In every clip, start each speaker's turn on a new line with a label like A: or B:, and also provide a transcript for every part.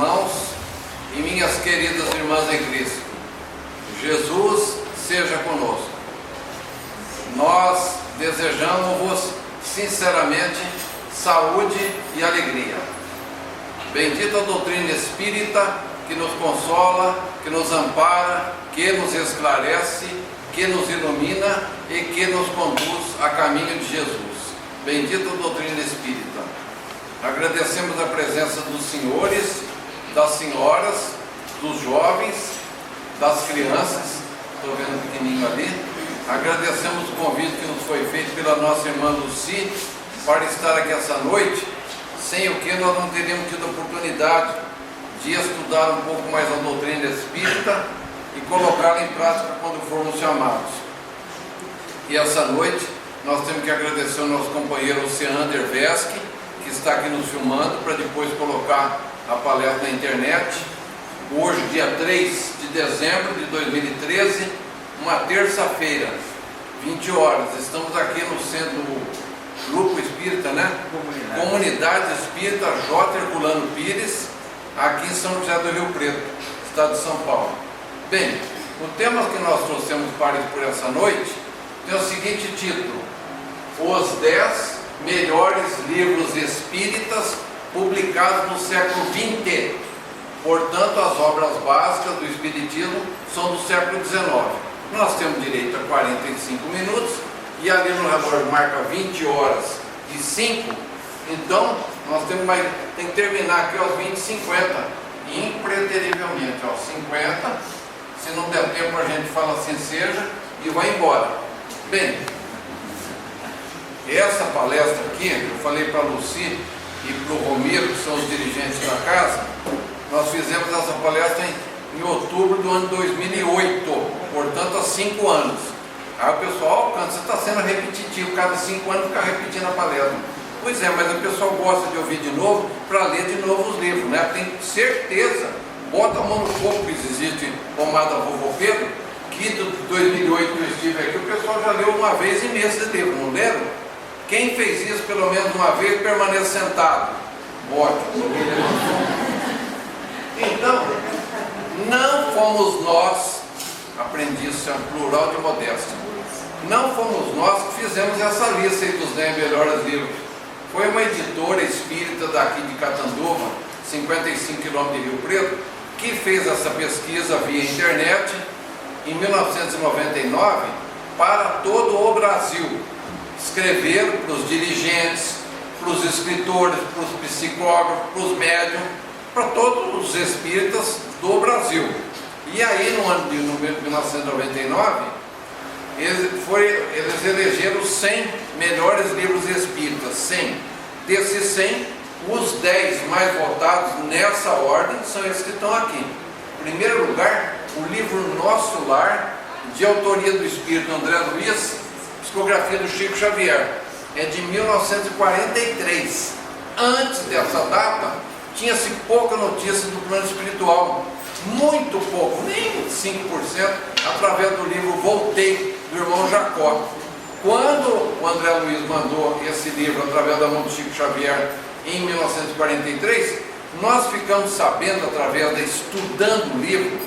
A: irmãos e minhas queridas irmãs em Cristo, Jesus seja conosco. Nós desejamos-vos sinceramente saúde e alegria. Bendita a doutrina espírita que nos consola, que nos ampara, que nos esclarece, que nos ilumina e que nos conduz a caminho de Jesus. Bendita a doutrina espírita. Agradecemos a presença dos senhores, das senhoras, dos jovens, das crianças, estou vendo um pequenininho ali. Agradecemos o convite que nos foi feito pela nossa irmã Lucy para estar aqui essa noite, sem o que nós não teríamos tido a oportunidade de estudar um pouco mais a doutrina espírita e colocá-la em prática quando formos chamados. E essa noite nós temos que agradecer ao nosso companheiro Oceander Vesky, que está aqui nos filmando, para depois colocar a palestra na internet. Hoje, dia 3 de dezembro de 2013, uma terça-feira, 20 horas, estamos aqui no centro do Grupo Espírita, né? Comunidade Espírita J. Herculano Pires, aqui em São José do Rio Preto, estado de São Paulo. Bem, o tema que nós trouxemos para por essa noite tem o seguinte título: Os 10 melhores livros espíritas publicados no século XX. Portanto, as obras básicas do Espiritismo são do século XIX. Nós temos direito a 45 minutos e ali no relógio marca 20 horas e 5. Então, nós tem que terminar aqui aos 20h50, impreterivelmente aos 50. Se não der tempo, a gente fala assim seja e vai embora. Bem, essa palestra aqui, eu falei para a Lucy e para o Romero, que são os dirigentes da casa, nós fizemos essa palestra em outubro do ano 2008, portanto há 5 anos. Aí o pessoal, Cândido, você está sendo repetitivo, cada 5 anos fica repetindo a palestra. Pois é, mas o pessoal gosta de ouvir de novo para ler de novo os livros, né? Tem certeza, bota a mão no fogo que existe Pomada Vovô Pedro, que de 2008 que eu estive aqui, o pessoal já leu uma vez em mês esse livro, não leram? Quem fez isso pelo menos uma vez permanece sentado. Ótimo. Então, não fomos nós, aprendi isso, é um plural de modéstia, não fomos nós que fizemos essa lista aí dos 10 melhores livros. Foi uma editora espírita daqui de Catanduva, 55 km de Rio Preto, que fez essa pesquisa via internet em 1999 para todo o Brasil. Escreveram para os dirigentes, para os escritores, para os psicógrafos, para os médiums, para todos os espíritas do Brasil. E aí no ano de 1999 eles elegeram os 100 melhores livros espíritas. 100. Desses 100, os 10 mais votados nessa ordem são esses que estão aqui. Em primeiro lugar, o livro Nosso Lar, de autoria do espírito André Luiz, psicografia do Chico Xavier, é de 1943. Antes dessa data, tinha-se pouca notícia do plano espiritual, muito pouco, nem 5%, através do livro Voltei, do irmão Jacó. Quando o André Luiz mandou esse livro através da mão do Chico Xavier em 1943, nós ficamos sabendo através da estudando o livro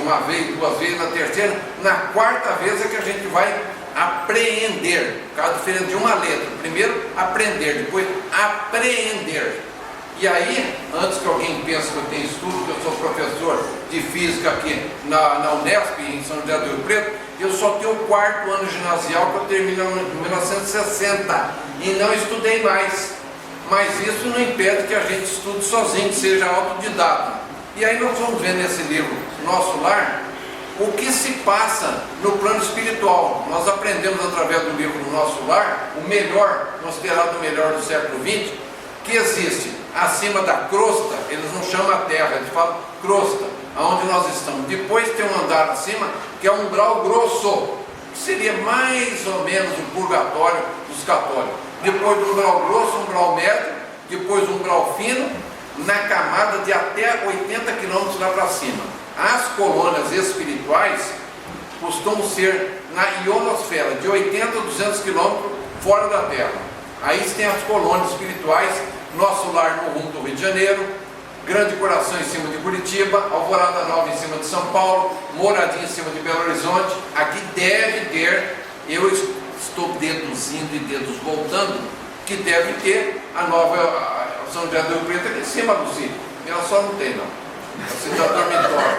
A: uma vez, 2 vezes, na terceira, na quarta vez é que a gente vai apreender, por causa diferente de uma letra. Primeiro aprender, depois apreender. E aí, antes que alguém pense que eu tenho estudo, que eu sou professor de física aqui na Unesp, em São José do Rio Preto, eu só tenho o 4º ano ginasial, que eu termino em 1960, e não estudei mais. Mas isso não impede que a gente estude sozinho, seja autodidata. E aí nós vamos ver nesse livro, Nosso Lar, o que se passa no plano espiritual. Nós aprendemos através do livro Nosso Lar, o melhor, considerado o melhor do século XX, que existe acima da crosta, eles não chamam a terra, eles falam crosta, aonde nós estamos. Depois tem um andar acima, que é um umbral grosso, que seria mais ou menos o purgatório dos católicos. Depois do umbral grosso, umbral médio, depois o umbral fino, na camada de até 80 km lá para cima. As colônias espirituais costumam ser na ionosfera, de 80 a 200 km fora da Terra. Aí tem as colônias espirituais, Nosso Lar no rumo do Rio de Janeiro, Grande Coração em cima de Curitiba, Alvorada Nova em cima de São Paulo, Moradia em cima de Belo Horizonte. Aqui deve ter, eu estou deduzindo e voltando, que deve ter a nova São José do Rio Preto aqui em cima, Luci. Ela só não tem, não. Você está dormitório.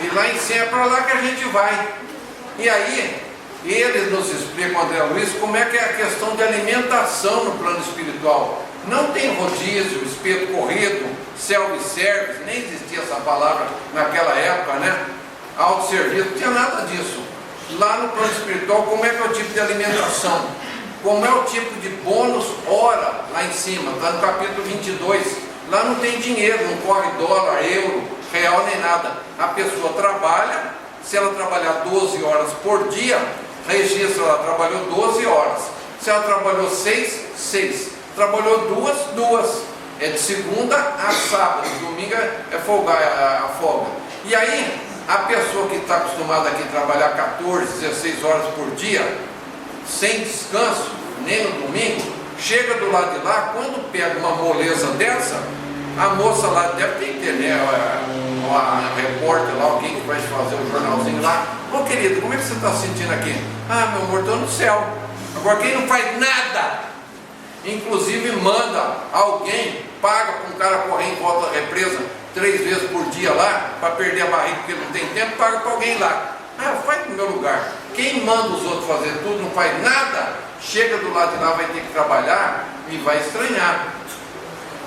A: E lá em cima é para lá que a gente vai. E aí, eles nos explicam, André Luiz, como é que é a questão de alimentação no plano espiritual. Não tem rodízio, espeto corrido, self-service, nem existia essa palavra naquela época, né? Autosserviço, não tinha nada disso. Lá no plano espiritual, como é que é o tipo de alimentação? Como é o tipo de bônus hora lá em cima? Está no capítulo 22. Lá não tem dinheiro, não corre dólar, euro, real nem nada. A pessoa trabalha, se ela trabalhar 12 horas por dia, registra, ela trabalhou 12 horas. Se ela trabalhou 6. Trabalhou 2. É de segunda a sábado, domingo é folgar, a folga. E aí, a pessoa que está acostumada aqui a trabalhar 14, 16 horas por dia, sem descanso, nem no domingo, chega do lado de lá, quando pega uma moleza dessa, a moça lá deve ter que ter, né, a repórter lá, alguém que vai fazer o jornalzinho lá. Ô querido, como é que você está se sentindo aqui? Ah, meu amor, estou no céu. Agora quem não faz nada, inclusive manda alguém, paga para um cara correr em volta da represa 3 vezes por dia lá, para perder a barriga porque não tem tempo, paga para alguém lá. Ah, faz no meu lugar. Quem manda os outros fazer tudo, não faz nada, chega do lado de lá, vai ter que trabalhar e vai estranhar.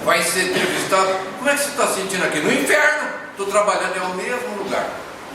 A: Vai ser entrevistado. Como é que você está sentindo aqui? No inferno. Estou trabalhando em o mesmo lugar.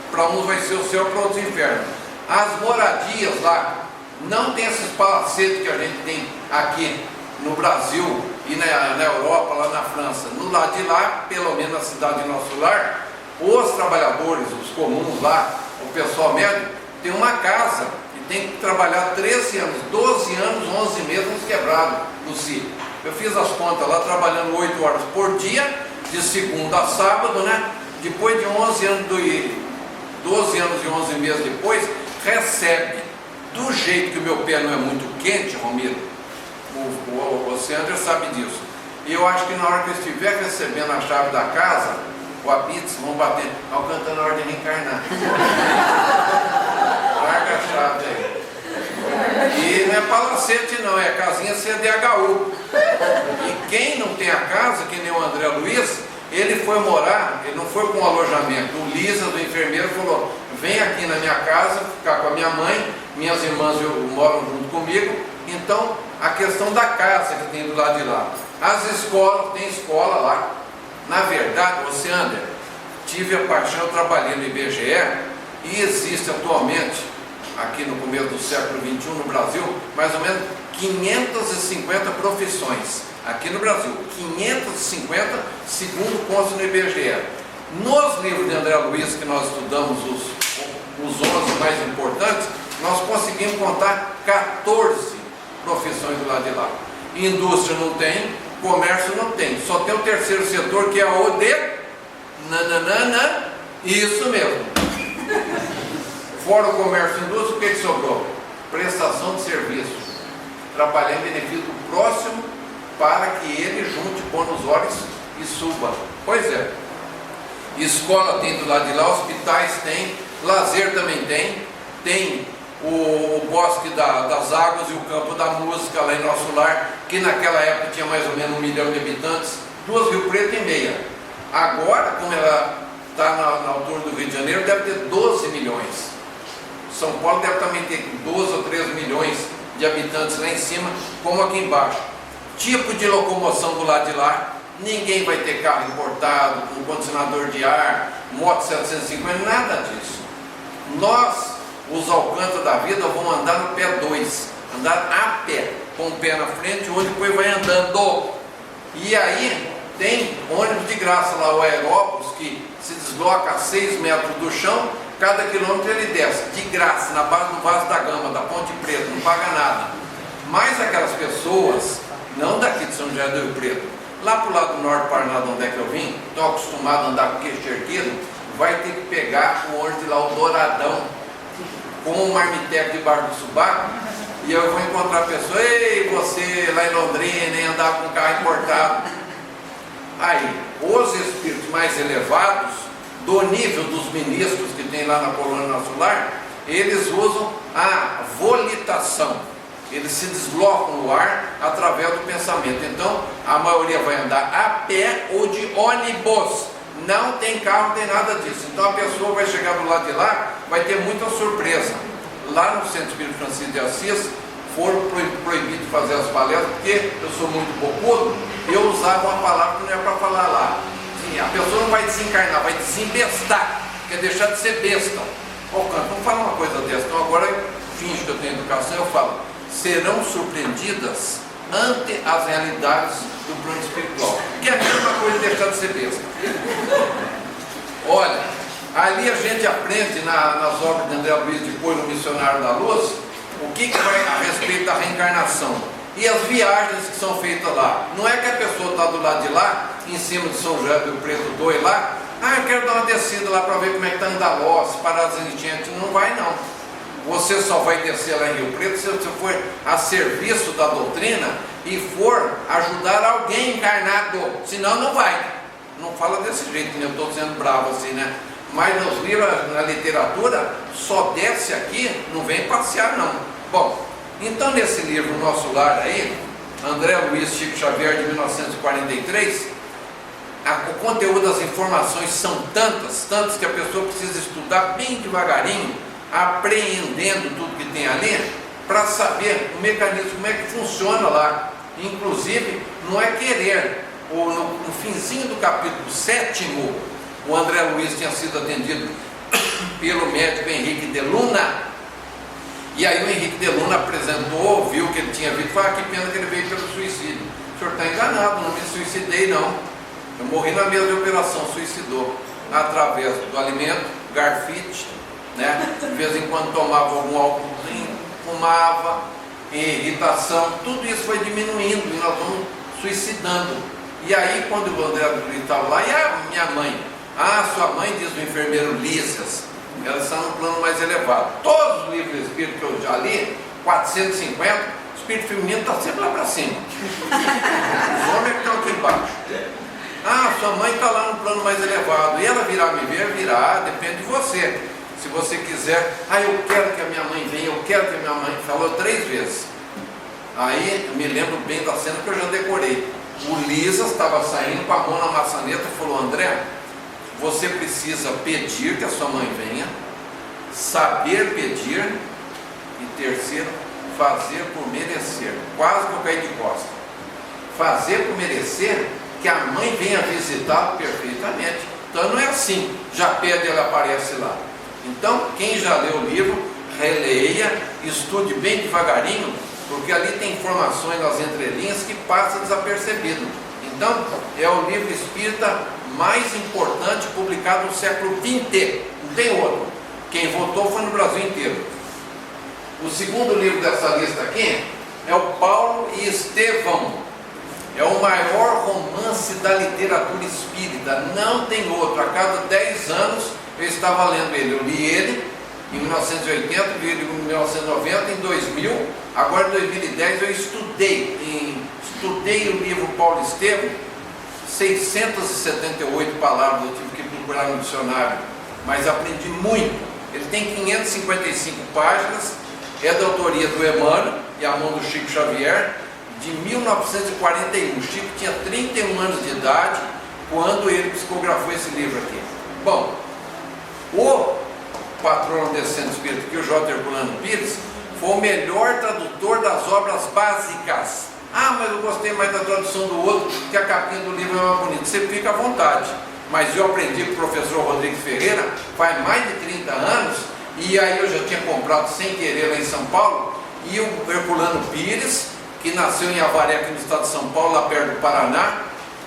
A: Para uns vai ser o céu, para outros o inferno. As moradias lá não tem esses palacetes que a gente tem aqui no Brasil e na Europa, lá na França. No lado de lá, pelo menos na cidade de Nosso Lar, os trabalhadores, os comuns lá, o pessoal médio, tem uma casa e tem que trabalhar 13 anos, 12 anos, 11 meses nos quebrados no CI. Eu fiz as contas lá, trabalhando 8 horas por dia, de segunda a sábado, né? Depois de 11 anos, 12 anos e 11 meses depois, recebe, do jeito que o meu pé não é muito quente, Romero, você André sabe disso. E eu acho que na hora que eu estiver recebendo a chave da casa, o Abits vão bater, cantando a hora de reencarnar. Larga a chave aí. E não é palacete não, é casinha CDHU. E quem não tem a casa, que nem o André Luiz, ele foi morar, ele não foi com um alojamento. O Lisa, do enfermeiro, falou: vem aqui na minha casa, ficar com a minha mãe, minhas irmãs moram junto comigo. Então, a questão da casa que tem do lado de lá. As escolas, tem escola lá. Na verdade, você André, tive a paixão, eu trabalhei no IBGE e existe atualmente, aqui no começo do século XXI no Brasil, mais ou menos 550 profissões. Aqui no Brasil, 550, segundo consta no IBGE. Nos livros de André Luiz, que nós estudamos os 11 mais importantes, nós conseguimos contar 14 profissões do lado de lá. Indústria não tem, comércio não tem, só tem o terceiro setor, que é o de isso mesmo. Fora o comércio e indústria, o que sobrou? Prestação de serviço. Trabalhar em benefício do próximo para que ele junte bônus horas e suba. Pois é. Escola tem do lado de lá, hospitais tem, lazer também tem o Bosque das Águas e o Campo da Música lá em Nosso Lar, que naquela época tinha mais ou menos 1 milhão de habitantes, 2 Rio Preto e meia. Agora, como ela está na altura do Rio de Janeiro, deve ter 12 milhões. São Paulo deve também ter 12 ou 13 milhões de habitantes lá em cima, como aqui embaixo. Tipo de locomoção do lado de lá, ninguém vai ter carro importado, com condicionador de ar, moto 750, nada disso. Nós, os Alcântara da vida, vamos andar no pé 2, andar a pé, com o pé na frente, onde depois vai andando. E aí tem ônibus de graça lá, o Aerópolis, que se desloca a 6 metros do chão, cada quilômetro ele desce, de graça, na base do Vaz da Gama, da Ponte Preta, não paga nada. Mas aquelas pessoas, não daqui de São José do Rio Preto, lá para o lado do norte do Paraná, de onde é que eu vim, estou acostumado a andar com queixo erguido, vai ter que pegar o ônibus de lá, o Douradão, com um marmiteco debaixo do sobaco, e eu vou encontrar a pessoa: ei, você lá em Londrina, nem andar com carro importado. aí, os espíritos mais elevados, do nível dos ministros que tem lá na colônia nosso lar, eles usam a volitação. Eles se deslocam no ar através do pensamento. Então, a maioria vai andar a pé ou de ônibus. Não tem carro, não tem nada disso. Então, a pessoa vai chegar do lado de lá, vai ter muita surpresa. Lá no Centro Espírita Francisco de Assis, foram proibidos de fazer as palestras, porque eu sou muito bocudo, eu usava uma palavra que não é para falar lá. Sim, a pessoa não vai desencarnar, vai desembestar, quer deixar de ser besta. Ô, Canto, não fala uma coisa dessa. Então, agora, finge que eu tenho educação, eu falo, serão surpreendidas ante as realidades do plano espiritual, que é a mesma coisa de deixar de ser besta. Olha, ali a gente aprende nas obras de André Luiz, depois no Missionário da Luz, o que vai a respeito da reencarnação e as viagens que são feitas lá. Não é que a pessoa está do lado de lá, em cima de São José do Preto 2 lá, eu quero dar uma descida lá para ver como é que está Andalós, Paradas Enchentes. Não vai não. Você só vai descer lá em Rio Preto se você for a serviço da doutrina e for ajudar alguém encarnado, senão não vai. Não fala desse jeito, né? Eu estou sendo bravo assim, né? Mas nos livros, na literatura, só desce aqui, não vem passear não. Bom, então nesse livro Nosso Lar aí, André Luiz Chico Xavier de 1943, o conteúdo das informações são tantas que a pessoa precisa estudar bem devagarinho, apreendendo tudo que tem ali, para saber o mecanismo, como é que funciona lá. Inclusive, não é querer. No finzinho do capítulo 7º, o André Luiz tinha sido atendido pelo médico Henrique de Luna, e aí o Henrique de Luna apresentou, viu que ele tinha vindo, falou, que pena que ele veio pelo suicídio. O senhor está enganado, não me suicidei não. Eu morri na mesa de operação, suicidou, através do alimento, garfite, né? De vez em quando tomava algum álcoolzinho, fumava, irritação, tudo isso foi diminuindo e nós vamos suicidando. E aí quando o André Luiz estava lá, e a minha mãe? Sua mãe, diz o enfermeiro Lícias, ela está no plano mais elevado. Todos os livros espíritos que eu já li, 450, o espírito feminino está sempre lá para cima. Os homens que estão aqui embaixo. Sua mãe está lá no plano mais elevado. E ela virá me ver? Virá, depende de você. Se você quiser, eu quero que a minha mãe venha, eu quero que a minha mãe, falou 3 vezes. Aí eu me lembro bem da cena que eu já decorei. O Lícias estava saindo com a mão na maçaneta e falou, André, você precisa pedir que a sua mãe venha, saber pedir e terceiro, fazer por merecer. Quase que eu caí de costa. Fazer por merecer que a mãe venha visitá-lo perfeitamente. Então não é assim, já pede, ela aparece lá. Então quem já leu o livro, releia, estude bem devagarinho, porque ali tem informações nas entrelinhas que passa desapercebido. Então é o livro espírita mais importante publicado no século XX, não tem outro. Quem votou foi no Brasil inteiro. O segundo livro dessa lista aqui é o Paulo e Estevão. É o maior romance da literatura espírita, não tem outro. A cada 10 anos eu estava lendo ele. Eu li ele em 1980, li ele em 1990, em 2000, agora em 2010 eu estudei o livro Paulo e Estevão, 678 palavras, eu tive que procurar no dicionário, mas aprendi muito. Ele tem 555 páginas, é da autoria do Emmanuel e a mão do Chico Xavier, de 1941. O Chico tinha 31 anos de idade quando ele psicografou esse livro aqui. Bom, o patrono desse centro espírita aqui, o J. Herculano Pires, foi o melhor tradutor das obras básicas. Mas eu gostei mais da tradução do outro, que a capinha do livro é mais bonita. Você fica à vontade. Mas eu aprendi com o professor Rodrigues Ferreira faz mais de 30 anos, e aí eu já tinha comprado sem querer lá em São Paulo, e o Herculano Pires, que nasceu em Avaré, aqui no estado de São Paulo, lá perto do Paraná,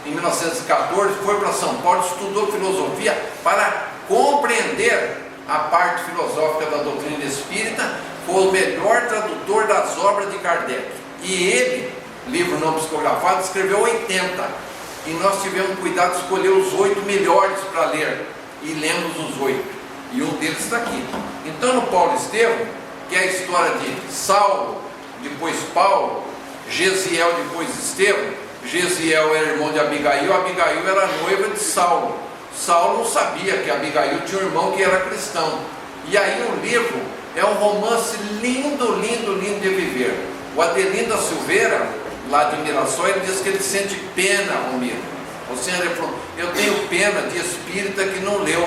A: em 1914, foi para São Paulo, estudou filosofia para compreender a parte filosófica da doutrina espírita, foi o melhor tradutor das obras de Kardec. E ele, livro não psicografado, escreveu 80. E nós tivemos cuidado de escolher os 8 melhores para ler. E lemos os 8. E um deles está aqui. Então no Paulo e Estevão, que é a história de Saulo, depois Paulo, Gesiel, depois Estevão, Gesiel era irmão de Abigail, Abigail era noiva de Saulo. Saulo não sabia que Abigail tinha um irmão que era cristão. E aí o livro é um romance lindo, lindo, lindo de viver. O Adelino da Silveira, lá de Mirassol, ele diz que ele sente pena, Romero. O senhor falou, eu tenho pena de espírita que não leu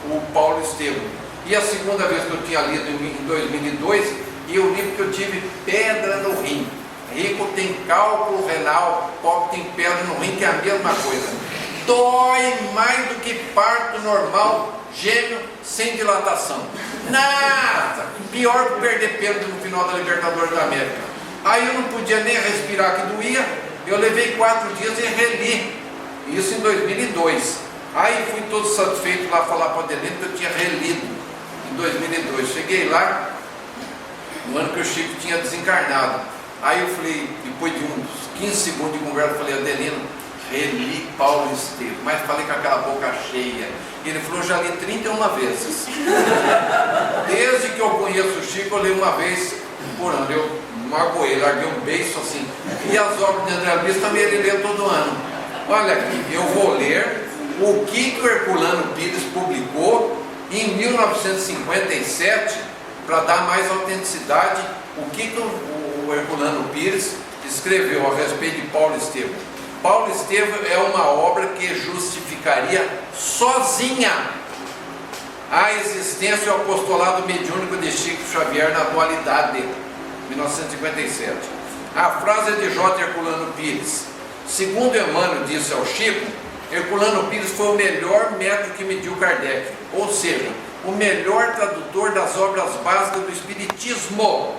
A: o Paulo Estevam. E a segunda vez que eu tinha lido em 2002, e o livro que eu tive pedra no rim. Rico tem cálculo renal, pobre tem pedra no rim, que é a mesma coisa. Dói mais do que parto normal, gêmeo sem dilatação. Nada! Pior que perder pênalti no final da Libertadores da América. Aí eu não podia nem respirar que doía, eu levei 4 dias e reli. Isso em 2002. Aí fui todo satisfeito lá falar para o Adelino que eu tinha relido em 2002. Cheguei lá, no ano que o Chico tinha desencarnado. Aí eu falei, depois de uns 15 segundos de conversa, eu falei, Adelino, reli Paulo Estevam, mas falei com aquela boca cheia. Ele falou, já li 31 vezes. Desde que eu conheço o Chico, eu li uma vez por ano. Eu magoei, larguei um beijo assim. E as obras de André Luiz também ele lê todo ano. Olha aqui, eu vou ler o que o Herculano Pires publicou em 1957, para dar mais autenticidade, o que o Herculano Pires escreveu a respeito de Paulo Estevam. Paulo Estevam é uma obra que justificaria sozinha a existência e o apostolado mediúnico de Chico Xavier na atualidade, 1957. A frase é de J. Herculano Pires. Segundo Emmanuel disse ao Chico, Herculano Pires foi o melhor método que mediu Kardec, ou seja, o melhor tradutor das obras básicas do Espiritismo.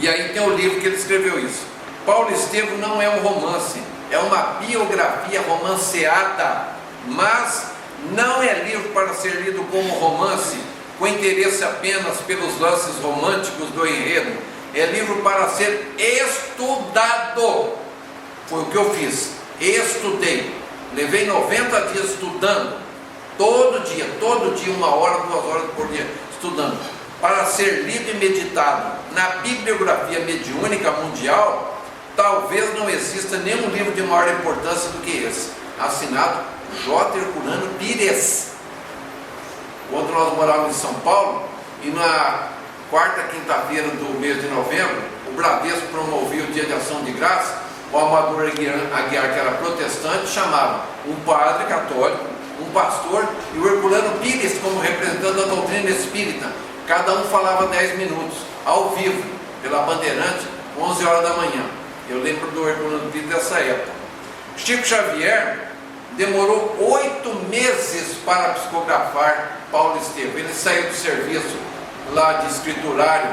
A: E aí tem o livro que ele escreveu isso. Paulo Estevam não é um romance, é uma biografia romanceada, mas não é livro para ser lido como romance, com interesse apenas pelos lances românticos do enredo. É livro para ser estudado. Foi o que eu fiz, estudei, levei 90 dias estudando, todo dia, 1 hora, 2 horas por dia, estudando, para ser lido e meditado. Na bibliografia mediúnica mundial, talvez não exista nenhum livro de maior importância do que esse, assinado J. Herculano Pires. Quando nós morávamos em São Paulo, e na quarta quinta-feira do mês de novembro, o Bradesco promovia o Dia de Ação de Graça. O Amador Aguiar, que era protestante, chamava um padre católico, um pastor e o Herculano Pires como representante da doutrina espírita. Cada um falava 10 minutos, ao vivo, pela Bandeirante, 11 horas da manhã. Eu lembro do Herculano Pires dessa época. Chico Xavier demorou 8 meses para psicografar Paulo Estevam. Ele saiu do serviço lá de escriturário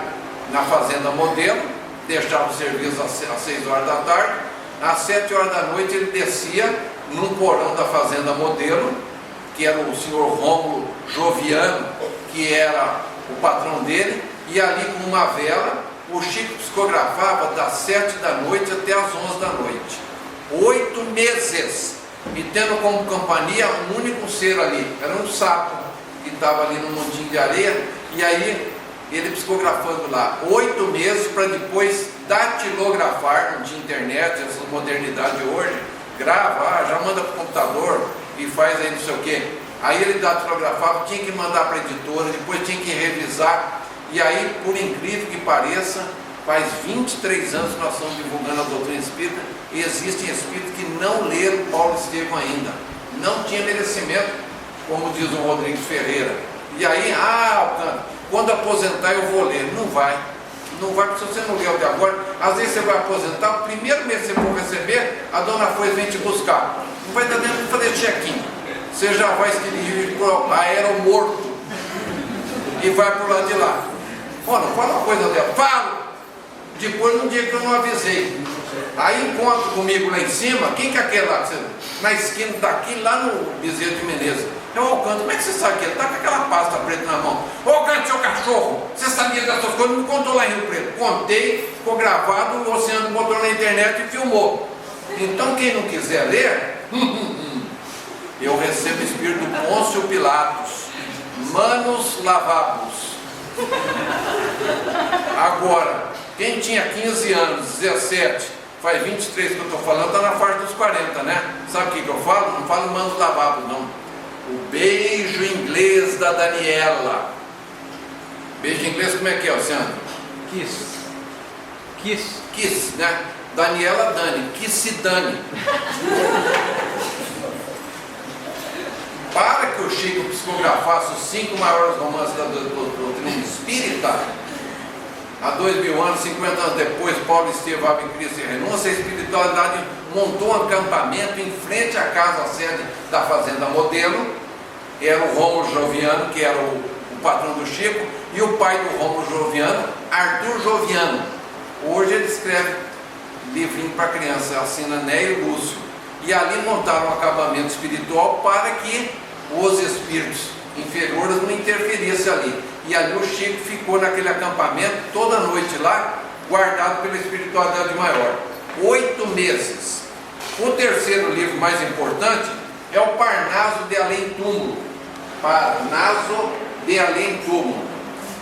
A: na Fazenda Modelo, deixava o serviço às 6 horas da tarde, às 7 horas da noite ele descia num porão da Fazenda Modelo, que era o senhor Rômulo Joviano, que era o patrão dele, e ali com uma vela, o Chico psicografava das 7 da noite até as 11 da noite. 8 meses, e tendo como companhia um único ser ali, era um sapo, que estava ali no montinho de areia, e aí ele psicografando lá 8 meses para depois datilografar. Não tinha internet, essa modernidade hoje, grava, já manda para o computador e faz aí não sei o que. Aí ele datilografava, tinha que mandar para a editora, depois tinha que revisar. E aí, por incrível que pareça, faz 23 anos que nós estamos divulgando a doutrina espírita, e existem espíritos que não leram Paulo Estevam ainda, não tinha merecimento, como diz o Rodrigues Ferreira. E aí, quando aposentar eu vou ler. Não vai, porque se você não leu até agora, às vezes você vai aposentar, o primeiro mês que você for receber, a dona Foz vem te buscar, não vai dar tempo de fazer check-in, você já vai se dirigir para o aeromorto e vai para o lado de lá. Olha, fala uma coisa dela, falo, depois num dia que eu não avisei, aí encontro comigo lá em cima, quem que é aquele lá, na esquina daqui, lá no Bezerra de Menezes. Eu Alcântara, como é que você sabe que ele está com aquela pasta preta na mão? Ô Alcântara, seu cachorro, você sabia dessas coisas? Não me contou lá em Rio Preto. Contei, ficou gravado, o Oceano botou na internet e filmou. Então quem não quiser ler, eu recebo o espírito do Pôncio Pilatos, manos lavabos. Agora, quem tinha 15 anos, 17, faz 23 que eu estou falando, está na faixa dos 40, né? Sabe o que eu falo? Não falo mando lavado, não. O beijo inglês da Daniela. Beijo inglês como é que é, Luciano?
B: Kiss. Kiss.
A: Kiss, né? Daniela Dani, que se dane. Para que o Chico psicografasse os 5 maiores romances da doutrina espírita, há 2000 anos, 50 anos depois, Paulo Estevam, Ave Cristo e Renúncia, a espiritualidade montou um acampamento em frente à casa sede da Fazenda Modelo. Era o Rômulo Joviano, que era o patrão do Chico, e o pai do Rômulo Joviano, Arthur Joviano. Hoje ele escreve livrinho para criança, assina Neio Lúcio. E ali montaram um acampamento espiritual para que os espíritos inferiores não interferissem ali. E ali o Chico ficou naquele acampamento toda noite lá, guardado pela espiritualidade maior. 8 meses. O terceiro livro mais importante é o Parnaso de Além Túmulo. Parnaso de Além Túmulo.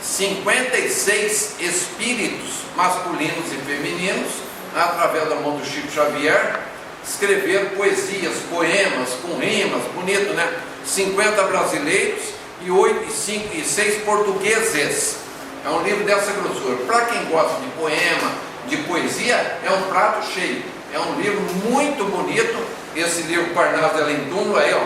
A: 56 espíritos masculinos e femininos, através da mão do Chico Xavier, escreveram poesias, poemas com rimas, bonito, né? 50 brasileiros e 6 portugueses. É um livro dessa grossura. Para quem gosta de poema, de poesia, é um prato cheio. É um livro muito bonito. Esse livro Parnaso de Além Túmulo aí, ó,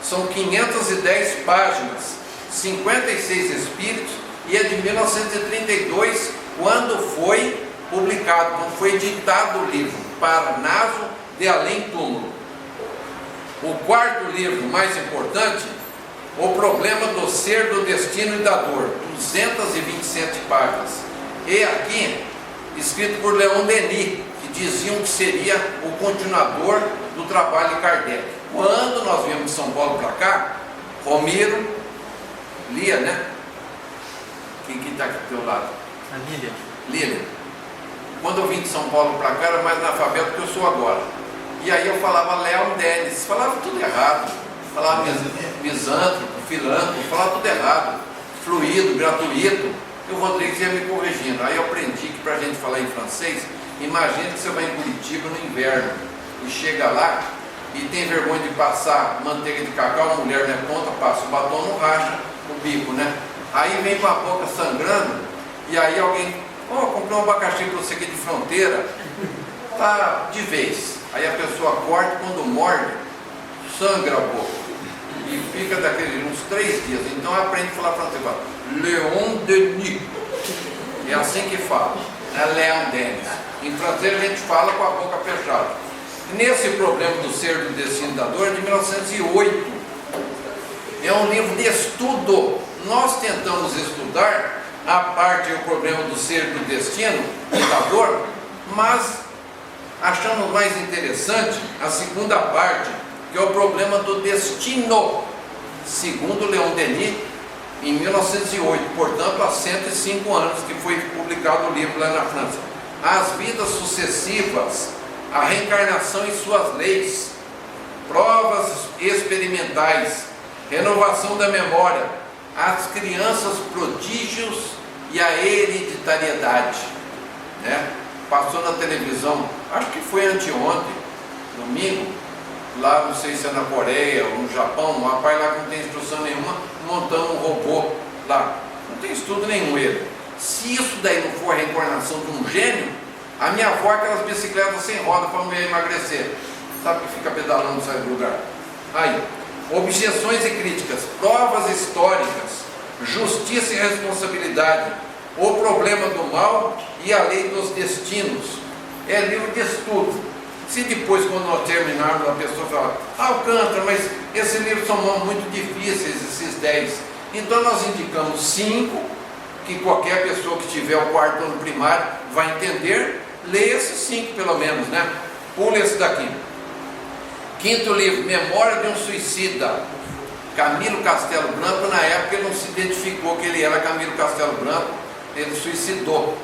A: são 510 páginas, 56 espíritos, e é de 1932, quando foi publicado, quando foi editado o livro Parnaso de Além Túmulo. O quarto livro mais importante, O Problema do Ser, do Destino e da Dor, 227 páginas. E aqui, escrito por Leon Denis, que diziam que seria o continuador do trabalho de Kardec. Quando nós viemos de São Paulo para cá, Romero, Lia, né? Quem está aqui do teu lado?
B: A Lília.
A: Lília. Quando eu vim de São Paulo para cá, era mais analfabeto que eu sou agora. E aí eu falava Leon Denis, falava tudo errado. Falava misântropo, filântropo, falava tudo errado. Fluido, gratuito. E o Rodrigues ia me corrigindo. Aí eu aprendi que para a gente falar em francês, imagina que você vai em Curitiba no inverno e chega lá e tem vergonha de passar manteiga de cacau, a mulher na ponta, passa o batom, não racha o bico, né? Aí vem com a boca sangrando, e aí alguém, comprei um abacaxi para você aqui de fronteira, tá de vez. Aí a pessoa corta, quando morde, sangra a boca, e fica daquele uns 3 dias. Então aprende a falar francês, fala, Leon Denis, é assim que fala, é Leon Denis. Em francês a gente fala com a boca fechada. Nesse Problema do Ser, do Destino e da Dor, de 1908, é um livro de estudo. Nós tentamos estudar a parte do problema do ser, do destino e da dor, mas achamos mais interessante a segunda parte, que é o problema do destino, segundo Leon Denis, em 1908, portanto há 105 anos que foi publicado o livro lá na França. As vidas sucessivas, a reencarnação e suas leis, provas experimentais, renovação da memória, as crianças prodígios e a hereditariedade, né? Passou na televisão, acho que foi anteontem, domingo, lá não sei se é na Coreia ou no Japão, um rapaz lá que não tem instrução nenhuma, montando um robô lá, não tem estudo nenhum ele. Se isso daí não for a reencarnação de um gênio, a minha avó é aquelas bicicletas sem roda para mulher emagrecer, sabe, que fica pedalando, não sai do lugar. Aí, objeções e críticas, provas históricas, justiça e responsabilidade, o problema do mal e a lei dos destinos. É livro de estudo. Se depois, quando nós terminarmos, a pessoa fala, Alcântara, mas esses livros são muito difíceis, esses 10. Então nós indicamos 5, que qualquer pessoa que tiver o 4º ano primário vai entender. Leia esses 5 pelo menos, né? Pula esse daqui. 5º livro, Memória de um Suicida, Camilo Castelo Branco. Na época ele não se identificou que ele era Camilo Castelo Branco, ele suicidou,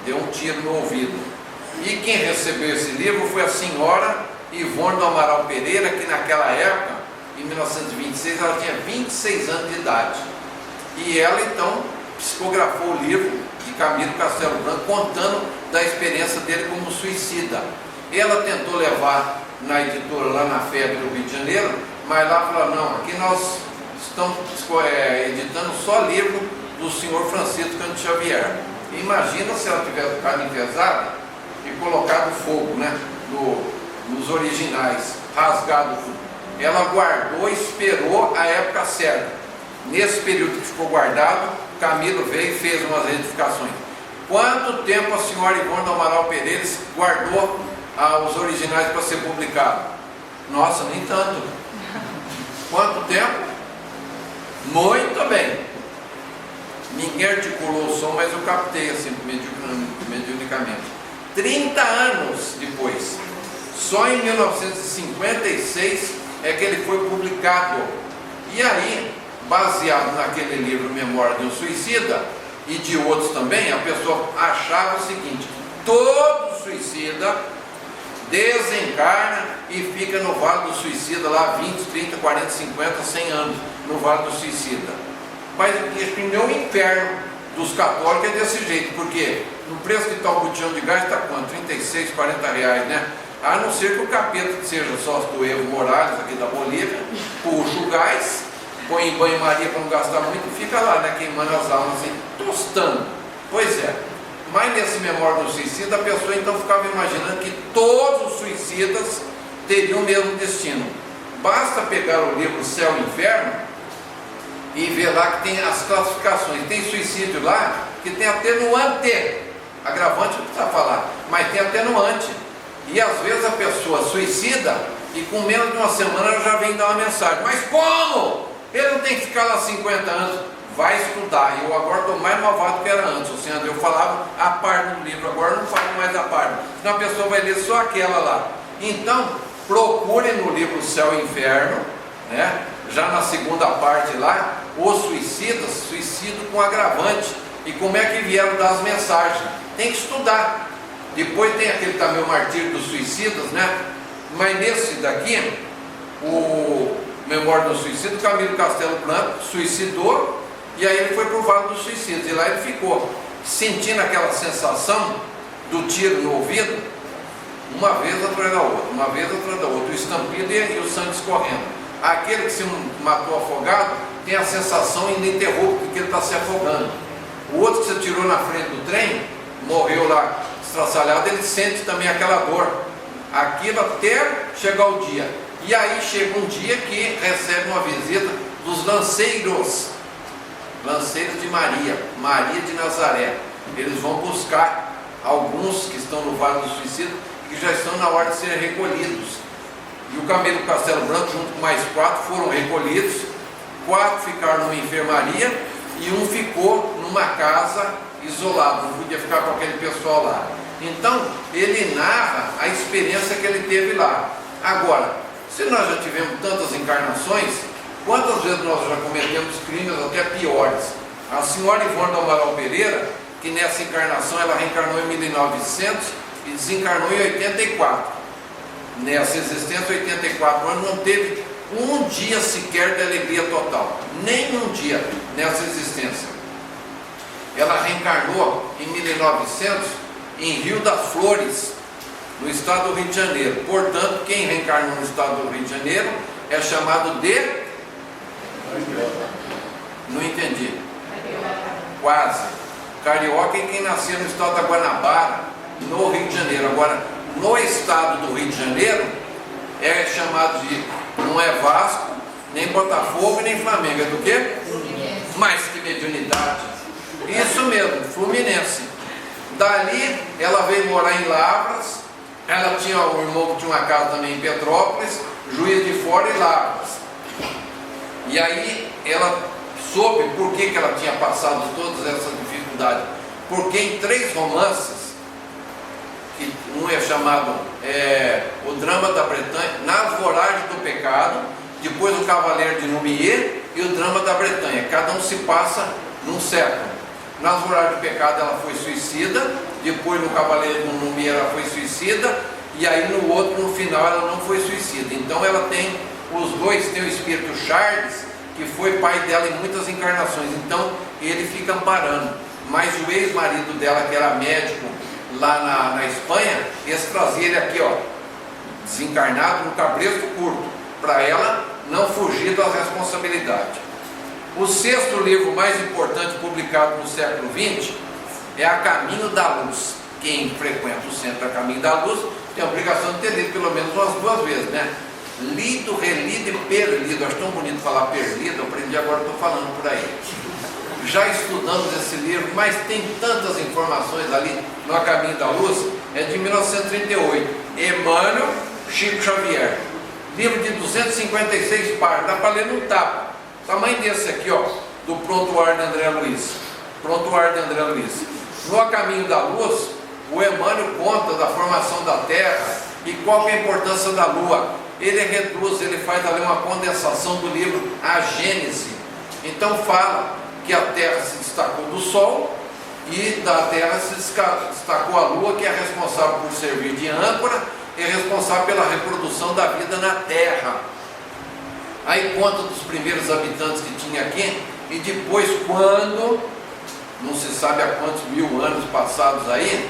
A: deu um tiro no ouvido. E quem recebeu esse livro foi a senhora Ivone do Amaral Pereira, que naquela época, em 1926, ela tinha 26 anos de idade. E ela então psicografou o livro de Camilo Castelo Branco, contando da experiência dele como suicida. Ela tentou levar na editora lá na FEB do Rio de Janeiro, mas lá falaram, não, aqui nós estamos editando só livro do senhor Francisco Cândido Xavier. Imagina se ela tivesse ficado enfesada e colocado fogo, né, nos originais, rasgado tudo. Ela guardou e esperou a época certa. Nesse período que ficou guardado, Camilo veio e fez umas retificações. Quanto tempo a senhora Ivone do Amaral Pereira guardou os originais para ser publicado? Nossa, nem tanto. Quanto tempo? Muito bem. Ninguém articulou o som, mas eu captei assim, mediunicamente. 30 anos depois, só em 1956 é que ele foi publicado. E aí, baseado naquele livro Memória de um Suicida e de outros também, a pessoa achava o seguinte: todo suicida desencarna e fica no Vale do Suicida lá 20, 30, 40, 50, 100 anos no Vale do Suicida. Mas o inferno dos católicos é desse jeito, porque no preço que está o botijão de gás está quanto? 36, 40 reais, né? A não ser que o capeta, que seja sócio do Evo Morales aqui da Bolívia, puxa o gás, põe em banho-maria para não gastar muito e fica lá, né, queimando as almas assim, tostando. Pois é. Mas nesse Memória do Suicida, a pessoa então ficava imaginando que todos os suicidas teriam o mesmo destino. Basta pegar o livro Céu e Inferno e ver lá que tem as classificações. Tem suicídio lá que tem atenuante, agravante não precisa falar, mas tem atenuante. E às vezes a pessoa suicida e com menos de uma semana ela já vem dar uma mensagem. Mas como? Ele não tem que ficar lá 50 anos. Vai estudar. Eu agora estou mais malvado que era antes. O senhor André, eu falava a parte do livro, agora não falo mais a parte. Senão a pessoa vai ler só aquela lá. Então, procure no livro Céu e Inferno, né? Já na segunda parte lá, os suicidas, suicídio com agravante. E como é que vieram dar as mensagens? Tem que estudar. Depois tem aquele também, o Martírio dos Suicidas, né? Mas nesse daqui, o Memória do Suicídio, Camilo Castelo Branco suicidou. E aí ele foi para o Vale dos Suicidas, e lá ele ficou sentindo aquela sensação do tiro no ouvido, uma vez atrás da outra, uma vez atrás da outra, o estampido e o sangue escorrendo. Aquele que se matou afogado tem a sensação ininterrupta de que ele está se afogando. O outro que se tirou na frente do trem, morreu lá estraçalhado, ele sente também aquela dor, aquilo até chegar o dia. E aí chega um dia que recebe uma visita dos lanceiros de Maria, Maria de Nazaré. Eles vão buscar alguns que estão no Vale do Suicídio e que já estão na hora de serem recolhidos. E o Camilo Castelo Branco, junto com mais 4, foram recolhidos. 4 ficaram numa enfermaria e um ficou numa casa isolado, não podia ficar com aquele pessoal lá. Então, ele narra a experiência que ele teve lá. Agora, se nós já tivemos tantas encarnações, quantas vezes nós já cometemos crimes até piores? A senhora Ivone do Amaral Pereira, que nessa encarnação ela reencarnou em 1900 e desencarnou em 84. Nessa existência, 84 anos, não teve um dia sequer de alegria total. Nem um dia nessa existência. Ela reencarnou em 1900 em Rio das Flores, no estado do Rio de Janeiro. Portanto, quem reencarnou no estado do Rio de Janeiro é chamado de... Não entendi. Quase. Carioca é quem nasceu no estado da Guanabara, no Rio de Janeiro. Agora, no estado do Rio de Janeiro, é chamado de... Não é Vasco, nem Botafogo, nem Flamengo. É do quê? Fluminense. Mais que mediunidade. Isso mesmo, Fluminense. Dali, ela veio morar em Lavras. Ela tinha um irmão que tinha uma casa também em Petrópolis, Juiz de Fora e Lavras. E aí ela soube por que ela tinha passado todas essas dificuldades. Porque em 3 romances, que um é chamado O Drama da Bretanha, Nas Voragens do Pecado, depois O Cavaleiro de Lumière e O Drama da Bretanha. Cada um se passa num século. Nas Voragens do Pecado ela foi suicida, depois no Cavaleiro de Lumière ela foi suicida, e aí no outro, no final, ela não foi suicida. Então ela tem, os dois tem o espírito Charles, que foi pai dela em muitas encarnações, então ele fica amparando. mas o ex-marido dela, que era médico lá na Espanha, eles traziam ele aqui, ó, desencarnado no cabresto curto, para ela não fugir da responsabilidade. O sexto livro mais importante publicado no século XX é A Caminho da Luz. Quem frequenta o centro A Caminho da Luz tem a obrigação de ter lido pelo menos umas 2 vezes, né? Lido, relido e perlido. Acho tão bonito falar perlido, eu aprendi agora, estou falando por aí. Já estudamos esse livro, mas tem tantas informações ali no A Caminho da Luz. É de 1938, Emmanuel, Chico Xavier. Livro de 256 páginas, dá para ler no tapa. Tamanho desse aqui, ó, do Prontuário de André Luiz. Prontuário de André Luiz. No A Caminho da Luz, o Emmanuel conta da formação da Terra e qual que é a importância da Lua. Ele reduz, ele faz ali uma condensação do livro A Gênese. Então fala que a Terra se destacou do Sol e da Terra se destacou a Lua, que é responsável por servir de âncora e responsável pela reprodução da vida na Terra. Aí conta dos primeiros habitantes que tinha aqui e depois quando, não se sabe há quantos 1000 anos passados aí,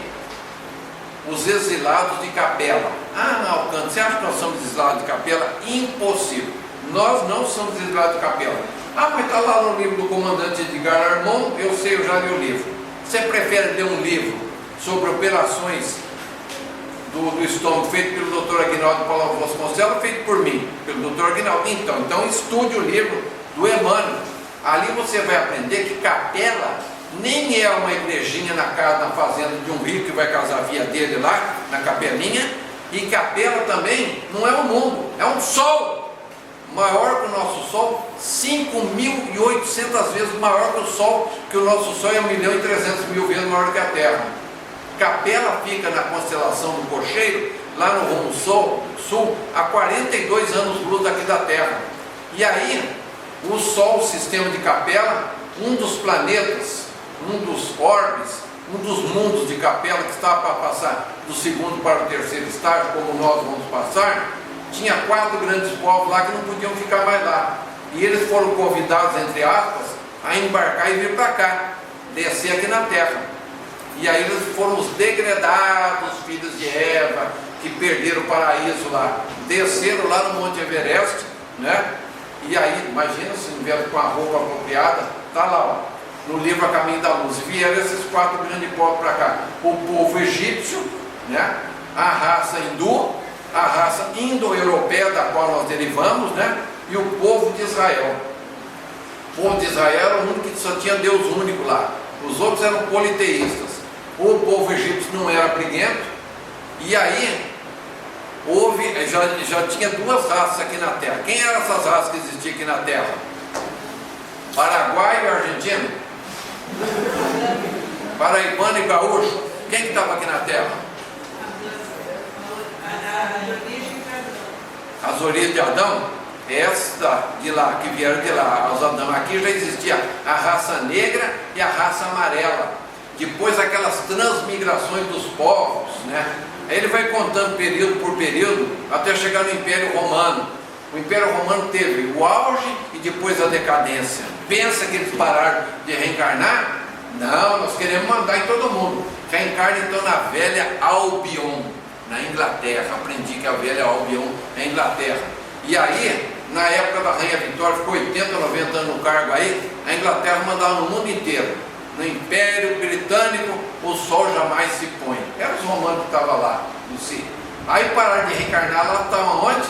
A: os exilados de Capela. Ah, não, Alcântara, você acha que nós somos exilados de Capela? Impossível. Nós não somos exilados de Capela. Ah, mas está lá no livro do comandante Edgar Armon, eu sei, eu já li o livro. Você prefere ler um livro sobre operações do estômago feito pelo Dr. Aguinaldo Paulo Vasconcelos ou feito por mim, pelo Dr. Aguinaldo? Então estude o livro do Emmanuel. Ali você vai aprender que Capela nem é uma igrejinha na casa, na fazenda de um rico que vai casar a filha dele lá, na capelinha, e Capela também não é um mundo, é um sol, maior que o nosso Sol, 5.800 vezes maior que o Sol, que o nosso Sol é 1.300.000 vezes maior que a Terra. Capela fica na constelação do Cocheiro, lá no rumo sul, a 42 anos-luz daqui da Terra. E aí, o Sol, o sistema de Capela, um dos planetas, um dos orbes, um dos mundos de Capela, que estava para passar do segundo para o terceiro estágio, como nós vamos passar, tinha 4 grandes povos lá que não podiam ficar mais lá. E eles foram convidados, entre aspas, a embarcar e vir para cá, descer aqui na Terra. E aí eles foram os degredados filhos de Eva, que perderam o paraíso lá, desceram lá no Monte Everest, né? E aí, imagina se não vieram com a roupa apropriada, tá lá, ó, no livro A Caminho da Luz. Vieram esses 4 grandes povos para cá: o povo egípcio, né? A raça hindu, a raça indo-europeia, da qual nós derivamos, né? E o povo de Israel. O povo de Israel era o único que só tinha Deus único lá. Os outros eram politeístas. O povo egípcio não era briguento. E aí já tinha 2 raças aqui na Terra. Quem eram essas raças que existiam aqui na Terra? Paraguai e argentino? Paraibano e gaúcho? Quem que estava aqui na Terra? As origens de Adão? Esta de lá, que vieram de lá, os Adão. Aqui já existia a raça negra e a raça amarela. Depois aquelas transmigrações dos povos, né? Aí ele vai contando período por período até chegar no Império Romano. O Império Romano teve o auge e depois a decadência. Pensa que eles pararam de reencarnar? Não, nós queremos mandar em todo mundo. Reencarna então na velha Albion, na Inglaterra. Aprendi que a velha Albion é Inglaterra. E aí, na época da Rainha Vitória, ficou 80, 90 anos no cargo aí, a Inglaterra mandava no mundo inteiro. No Império Britânico, o sol jamais se põe. Eram os romanos que estavam lá, no si. Aí pararam de reencarnar, lá estavam onde?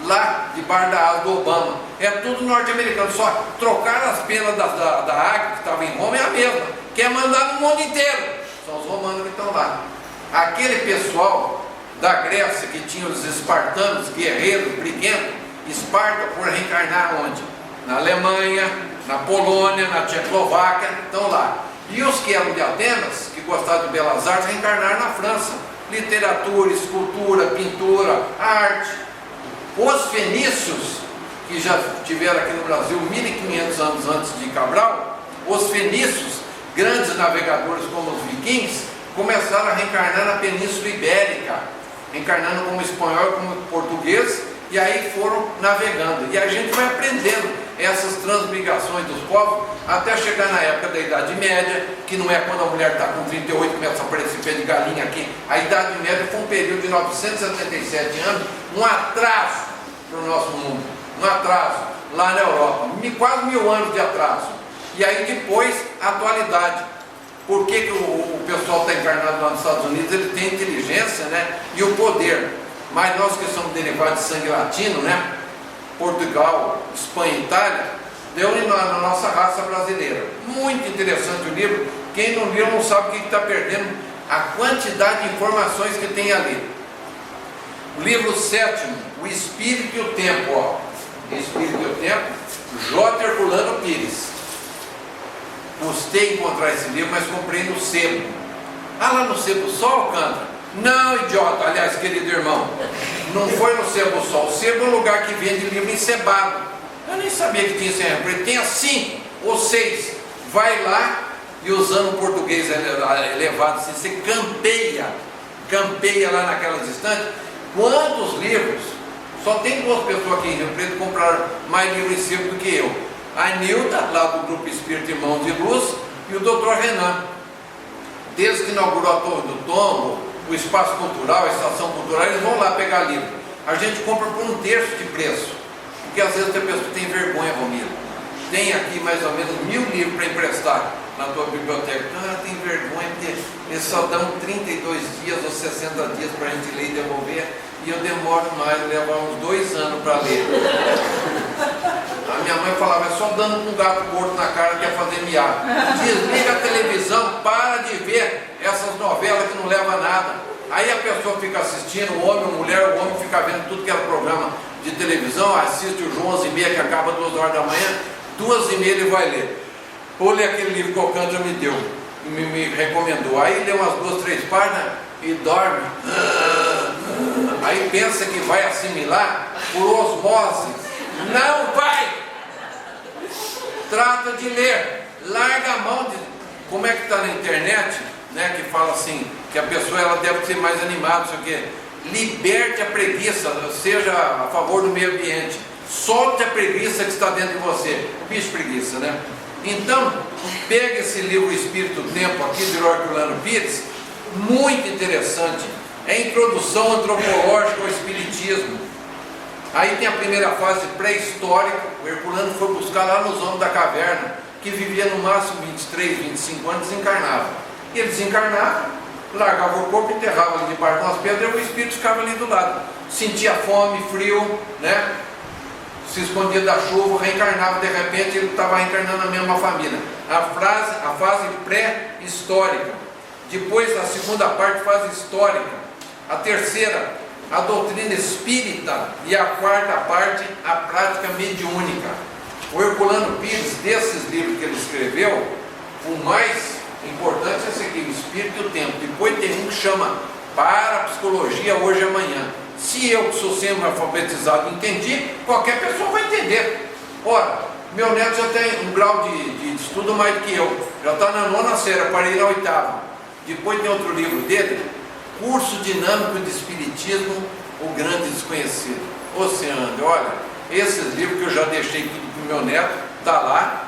A: Lá, debaixo da asa do Obama. É tudo norte-americano, só trocaram as penas da águia que estava em Roma, é a mesma. Quer mandar no mundo inteiro. São os romanos que estão lá. Aquele pessoal da Grécia que tinha os espartanos, guerreiros, briguentos, Esparta por reencarnar onde? Na Alemanha, na Polônia, na Tchecoslováquia, estão lá. E os que eram de Atenas, que gostavam de belas artes, reencarnaram na França. Literatura, escultura, pintura, arte. Os fenícios, que já estiveram aqui no Brasil 1500 anos antes de Cabral, os fenícios, grandes navegadores como os vikings, começaram a reencarnar na Península Ibérica, reencarnando como espanhol e como português, e aí foram navegando. E a gente vai aprendendo essas essas transmigrações dos povos, até chegar na época da Idade Média, que não é quando a mulher está com 38 começa a aparecer pé de galinha aqui. A Idade Média foi um período de 977 anos, um atraso para o nosso mundo, um atraso lá na Europa, quase 1000 anos de atraso. E aí depois a atualidade. Por que o pessoal está encarnado lá nos Estados Unidos? Ele tem inteligência, né, e o poder. Mas nós que somos derivados de sangue latino, né, Portugal, Espanha e Itália, deu na nossa raça brasileira. Muito interessante o livro. Quem não leu não sabe o que está perdendo, a quantidade de informações que tem ali. O livro 7º, O Espírito e o Tempo, ó. O Espírito e o Tempo, J. Herculano Pires. Custei encontrar esse livro, mas comprei no sebo. Ah, lá no Sebo Sol, Alcântara? Não, idiota, aliás, querido irmão, não foi no Sebo Sol. O sebo é um lugar que vende livro encebado. Eu nem sabia que tinha esse livro. Tem 5 ou 6. Vai lá e, usando o português elevado, assim, você campeia lá naquelas estantes. Quantos livros? Só tem 2 pessoas aqui em Rio Preto que compraram mais livro em sebo do que eu. A Nilda, lá do Grupo Espírito Irmãos de Luz, e o Dr. Renan. Desde que inaugurou a Torre do Tombo, o Espaço Cultural, a Estação Cultural, eles vão lá pegar livro. A gente compra por 1/3 de preço, porque às vezes a pessoa tem vergonha, Romero. Tem aqui mais ou menos 1000 livros para emprestar na tua biblioteca. Então ela tem vergonha, porque eles só dão 32 dias ou 60 dias para a gente ler e devolver, e eu demoro mais, levo uns 2 anos para ler. A minha mãe falava, é só dando com um gato morto na cara que é fazer miado. Desliga a televisão, para de ver essas novelas que não levam a nada. Aí a pessoa fica assistindo, o homem ou mulher, o homem fica vendo tudo que é programa de televisão, assiste o João 11h30 que acaba 2 horas da manhã, 2h30 ele vai ler. Ou lê aquele livro que o Alcântara me deu, me recomendou. Aí lê umas 2, 3 páginas e dorme. Aí pensa que vai assimilar por osmose. Não vai! Trata de ler, larga a mão de... Como é que está na internet, né, que fala assim, que a pessoa ela deve ser mais animada, não sei o quê. Liberte a preguiça, seja a favor do meio ambiente. Solte a preguiça que está dentro de você. O bicho preguiça, né? Então, pega esse livro Espírito do Tempo aqui de Herculano Pires, muito interessante. É introdução antropológica ao Espiritismo. Aí tem a primeira fase pré-histórica. O Herculano foi buscar lá nos homens da caverna, que vivia no máximo 23, 25 anos, desencarnava. E ele desencarnava, largava o corpo, enterrava ali debaixo de umas pedras, e o espírito ficava ali do lado. Sentia fome, frio, né? Se escondia da chuva, reencarnava, de repente ele estava reencarnando a mesma família. A fase pré-histórica. Depois a segunda parte, fase histórica. A terceira, a doutrina espírita. E a quarta parte, a prática mediúnica. O Herculano Pires, desses livros que ele escreveu, o mais importante é esse aqui, o Espírito e o Tempo. Depois tem um que chama Parapsicologia Hoje e Amanhã. Se eu, que sou sempre alfabetizado, entendi, qualquer pessoa vai entender. Ora, meu neto já tem um grau de estudo mais do que eu, já está na 9ª série, parei na 8ª. Depois tem outro livro dele, Curso Dinâmico de Espiritismo, O Grande Desconhecido. Oceano, olha, esses livros que eu já deixei tudo para o meu neto, está lá,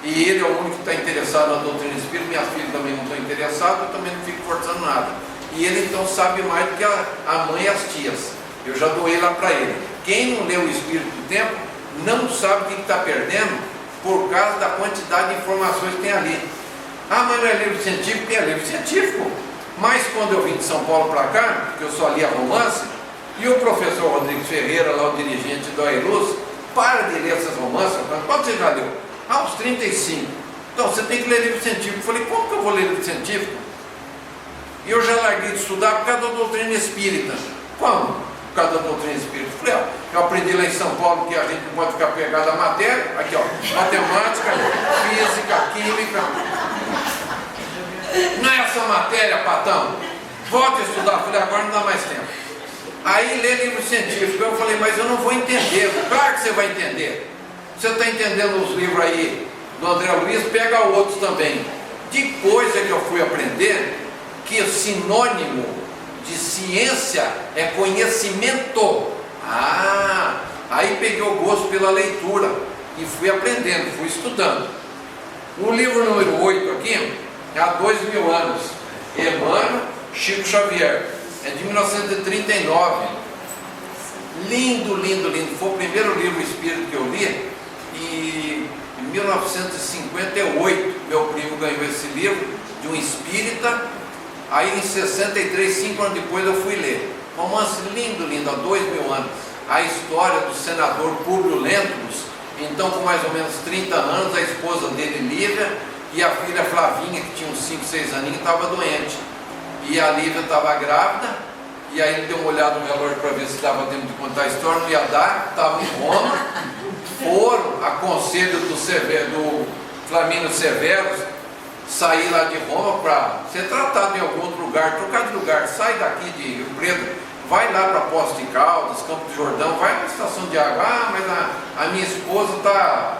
A: e ele é o único que está interessado na doutrina espírita, minhas filhas também não estão interessadas, eu também não fico forçando nada. E ele então sabe mais do que a mãe e as tias. Eu já doei lá para ele. Quem não leu o Espírito do Tempo não sabe o que está perdendo por causa da quantidade de informações que tem ali. Ah, mas não é livro científico? É livro científico. Mas quando eu vim de São Paulo para cá, que eu só lia romance, e o professor Rodrigues Ferreira, lá o dirigente do Ailuz, para de ler essas romances. Quanto você já leu? Aos 35. Então você tem que ler livro científico. Eu falei, como que eu vou ler livro científico? E eu já larguei de estudar por causa da doutrina espírita. Como? Por causa da doutrina espírita. Eu falei, ó, eu aprendi lá em São Paulo que a gente não pode ficar pegado à matéria. Aqui, ó, matemática, física, química. Não é essa matéria, patão. Volta a estudar. Eu falei, agora não dá mais tempo. Aí lê livro científico. Eu falei, mas eu não vou entender. Claro que você vai entender. Você está entendendo os livros aí do André Luiz, pega outros também. Depois é que eu fui aprender que sinônimo de ciência é conhecimento. Ah, aí peguei o gosto pela leitura. e fui aprendendo, fui estudando. O livro número 8 aqui, há 2000 anos, Emmanuel, Chico Xavier, é de 1939. Lindo, lindo, lindo. Foi o primeiro livro espírita que eu li, e em 1958 meu primo ganhou esse livro de um espírita. Aí em 63, 5 anos depois, eu fui ler. Romance lindo, lindo, há 2000 anos. A história do senador Públio Lentulus. Então, com mais ou menos 30 anos, a esposa dele, Lívia, e a filha Flavinha, que tinha uns 5, 6 aninhos, estava doente. E a Lívia estava grávida, e aí ele deu uma olhada no relógio para ver se dava tempo de contar a história, não ia dar, estava em Roma. Foram, a conselho do Flamínio Severus, sair lá de Roma para ser tratado em algum outro lugar, trocar de lugar, sai daqui de Rio Preto, vai lá para Poços de Caldas, Campo do Jordão, vai na estação de água. Ah, mas a minha esposa está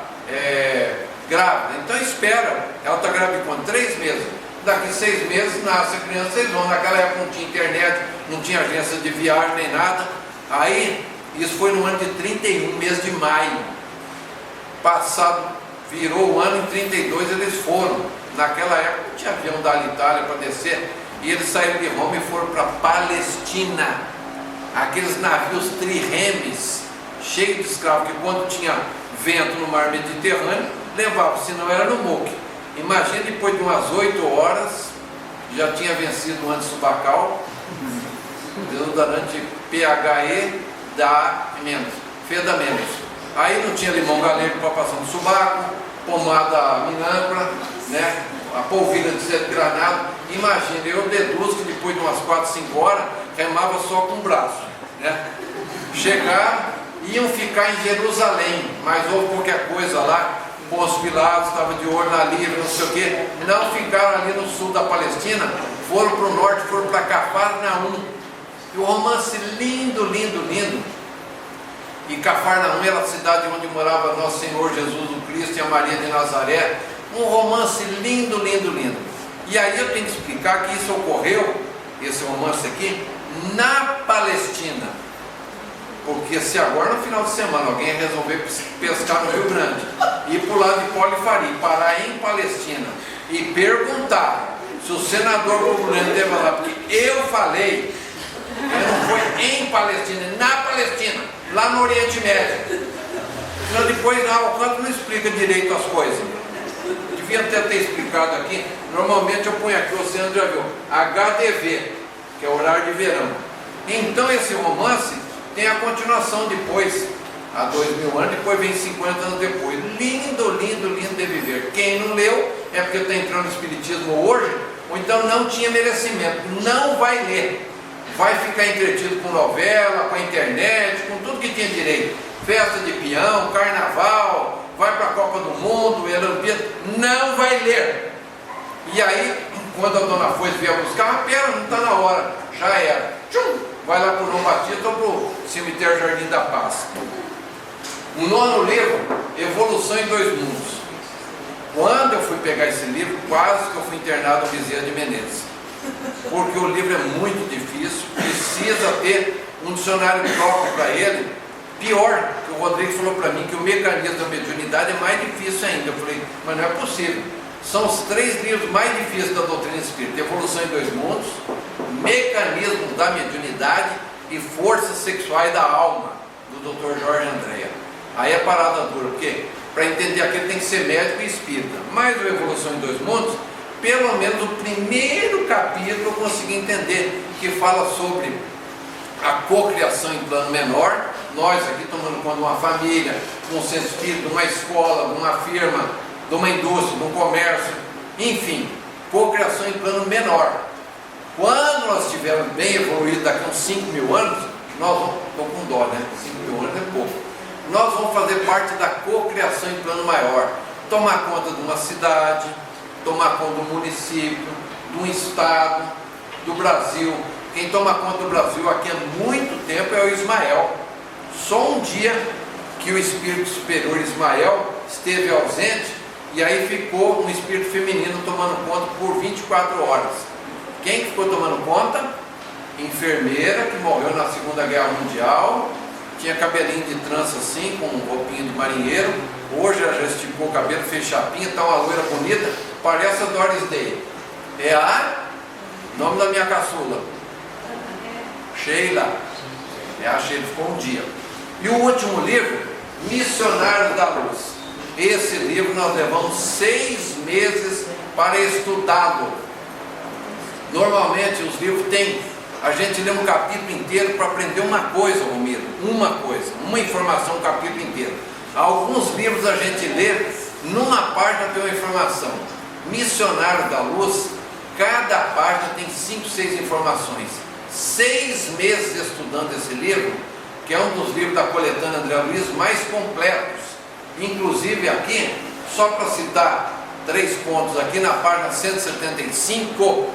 A: grávida, então espera. Ela está grávida com 3 meses, daqui 6 meses nasce a criança. Vocês vão, naquela época não tinha internet, não tinha agência de viagem nem nada. Aí, isso foi no ano de 31, mês de maio passado, virou o ano. Em 32 eles foram. Naquela época não tinha avião da Itália para descer, e eles saíram de Roma e foram para Palestina, aqueles navios triremes, cheios de escravos, que quando tinha vento no mar Mediterrâneo, levavam, senão era no muque. Imagina, depois de umas 8 horas, já tinha vencido o antissubacal, desodorante PHE da Fedamentos. Aí não tinha limão galego para passar no subaco, pomada minâncora, né? A polvilha de granado. Imagina, eu deduzo que depois de umas 4, 5 horas remava só com o braço, né? Chegaram, iam ficar em Jerusalém, mas houve qualquer coisa lá. Pôncio Pilatos estava de olho na Líbia, não sei o que. Não ficaram ali no sul da Palestina, foram para o norte, foram para Cafarnaum. E o romance lindo, lindo, lindo. E Cafarnaum era a cidade onde morava Nosso Senhor Jesus o Cristo e a Maria de Nazaré. Um romance lindo, lindo, lindo. E aí eu tenho que explicar que isso ocorreu, esse romance aqui, na Palestina. Porque se agora no final de semana alguém resolver pescar no Rio Grande, ir para o lado de Polifari, parar em Palestina e perguntar se o senador Públio esteve lá, porque eu falei, não foi em Palestina, na Palestina, lá no Oriente Médio. Senão depois o canto não explica direito as coisas. Devia até ter explicado aqui. Normalmente eu ponho aqui, você já viu, HDV, que é o horário de verão. Então esse romance tem a continuação depois, há 2000 anos, depois vem 50 anos depois. Lindo, lindo, lindo de viver. Quem não leu é porque está entrando no Espiritismo hoje, ou então não tinha merecimento, não vai ler. Vai ficar entretido com novela, com a internet, com tudo que tinha direito. Festa de peão, carnaval, vai para a Copa do Mundo, Olimpíada, não vai ler. E aí, quando a dona Foice vier buscar, pera, não está na hora, já era. Tchum, vai lá para o João Batista ou para o cemitério Jardim da Paz. O 9º livro, Evolução em 2 Mundos. Quando eu fui pegar esse livro, quase que eu fui internado no Bezerra de Menezes. Porque o livro é muito difícil, precisa ter um dicionário próprio para ele. Pior, que o Rodrigo falou para mim que o mecanismo da mediunidade é mais difícil ainda. Eu falei, mas não é possível. São os 3 livros mais difíceis da doutrina espírita: Evolução em 2 Mundos, Mecanismo da Mediunidade e Forças Sexuais da Alma, do Dr. Jorge Andréa. Aí é parada dura, porque para entender aquilo tem que ser médico e espírita. Mas o Evolução em 2 Mundos, pelo menos o primeiro capítulo eu consegui entender, que fala sobre a cocriação em plano menor. Nós aqui tomando conta de uma família, de um centro espírita, de uma escola, de uma firma, de uma indústria, de um comércio, enfim, cocriação em plano menor. Quando nós estivermos bem evoluídos daqui a uns 5.000 anos, nós vamos, estou com dó, né? 5.000 anos é pouco. Nós vamos fazer parte da cocriação em plano maior, tomar conta de uma cidade, tomar conta do município, de um estado, do Brasil. Quem toma conta do Brasil aqui há muito tempo é o Ismael. Só um dia que o espírito superior Ismael esteve ausente, e aí ficou um espírito feminino tomando conta por 24 horas. Quem ficou tomando conta? Enfermeira, que morreu na Segunda Guerra Mundial, tinha cabelinho de trança assim, com roupinha de marinheiro, Hoje ela já esticou o cabelo, fez chapinha, está uma loira bonita, parece a Doris Day. É a nome da minha caçula, Sheila. É a Sheila, ficou um dia. E o último livro, Missionários da Luz. Esse livro nós levamos 6 meses para estudá-lo. Normalmente os livros têm, a gente lê um capítulo inteiro para aprender uma coisa, Romero, uma informação, um capítulo inteiro. Alguns livros a gente lê, numa página tem uma informação. Missionário da Luz, cada página tem 5, 6 informações. 6 meses estudando esse livro, que é um dos livros da coletânea André Luiz mais completos. Inclusive aqui, só para citar 3 pontos, aqui na página 175,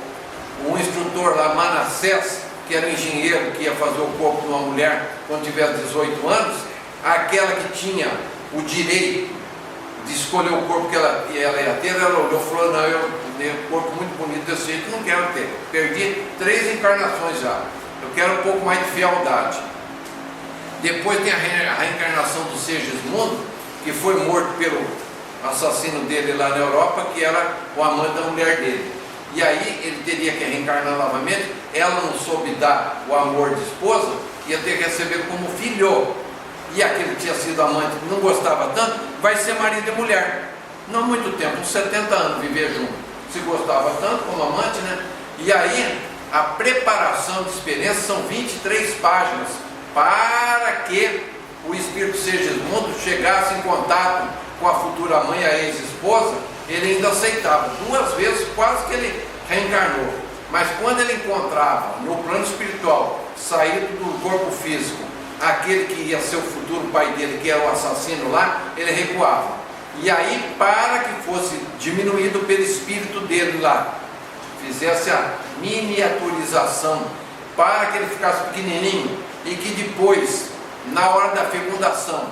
A: um instrutor lá, Manassés, que era um engenheiro que ia fazer o corpo de uma mulher quando tivesse 18 anos, aquela que tinha o direito de escolher o corpo que ela ia ter, ela olhou e falou: não, eu tenho um corpo muito bonito desse jeito, não quero ter. Perdi 3 encarnações já, eu quero um pouco mais de fealdade. Depois tem a reencarnação do Segismundo, que foi morto pelo assassino dele lá na Europa, que era o amante da mulher dele. E aí ele teria que reencarnar novamente, ela não soube dar o amor de esposa, ia ter que receber como filho. E aquele que tinha sido amante, que não gostava tanto, vai ser marido e mulher. Não muito tempo, uns 70 anos viver junto. Se gostava tanto como amante, né? E aí, a preparação de experiência são 23 páginas, para que o espírito Segismundo chegasse em contato com a futura mãe, a ex-esposa. Ele ainda aceitava. 2 vezes quase que ele reencarnou. Mas quando ele encontrava no plano espiritual, saído do corpo físico, aquele que ia ser o futuro pai dele, que era o assassino lá, ele recuava. E aí, para que fosse diminuído pelo espírito dele lá, fizesse a miniaturização, para que ele ficasse pequenininho, e que depois, na hora da fecundação,